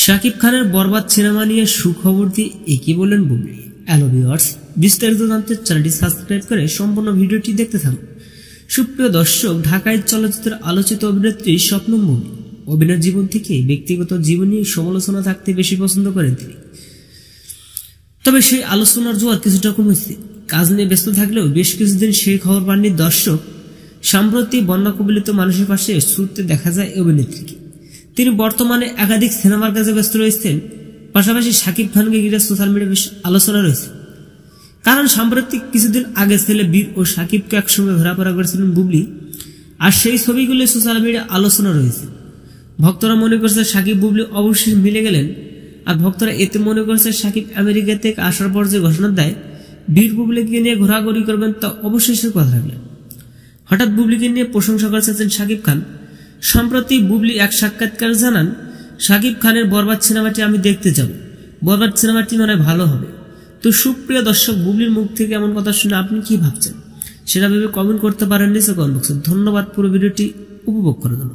শাকিব খানের বরবাদ সিনেমা নিয়ে সুখবর দিয়ে একই বললেন বুবলি। হ্যালো ভিউয়ার্স, বিস্তারিত জানতে চ্যানেলটি সাবস্ক্রাইব করে সম্পূর্ণ ভিডিওটি দেখতে থাকুন। সুপ্রিয় দর্শক, ঢাকায় চলচ্চিত্রের আলোচিত অভিনেত্রী স্বপ্নম বুবলি অভিনয় জীবন থেকে ব্যক্তিগত জীবন নিয়ে সমালোচনা থাকতে বেশি পছন্দ করেন তিনি। তবে সেই আলোচনার জোয়ার কিছুটা কমেছে। কাজ নিয়ে ব্যস্ত থাকলেও বেশ কিছুদিন সেই খবর পাননি দর্শক। সাম্প্রতিক বন্যা কবলিত মানুষের পাশে ছুটতে দেখা যায় এই অভিনেত্রীকে। তিনি বর্তমানে একাধিক সিনেমার কাজে ব্যস্ত রয়েছেন। পাশাপাশি শাকিব খানকে ঘিরে সোশ্যাল মিডিয়ায় বেশ আলোচনা রয়েছে, কারণ সাম্প্রতিক কিছুদিন আগে ছেলে বীর ও শাকিবকে একসঙ্গে ঘোরাফেরা করেছিলেন বুবলি, আর সেই ছবিগুলি সোশ্যাল মিডিয়ায় আলোচনা রয়েছে। ভক্তরা মনে করছে শাকিব বুবলি অবশ্যই মিলে গেলেন, আর ভক্তরা এতে মনে করছে শাকিব আমেরিকা থেকে আসার পর যে ঘোষণা দেয় বীর বুবলিকে নিয়ে ঘোরাঘুরি করবেন, তা অবশ্যই সে কথা রাখলেন। হঠাৎ বুবলিকে নিয়ে প্রশংসা করেছেন শাকিব খান। সম্প্রতি বুবলি এক সাক্ষাৎকার জানান, শাকিব খানের বরবাদ সিনেমাটি আমি দেখতে যাব, বরবাদ সিনেমাটি মনে হয় ভালো হবে। তো সুপ্রিয় দর্শক, বুবলির মুখ থেকে এমন কথা শুনে আপনি কি ভাবছেন সেটা ভেবে কমেন্ট করতে পারেন নিচে কমেন্ট বক্সে। ধন্যবাদ পুরো ভিডিওটি উপভোগ করার জন্য।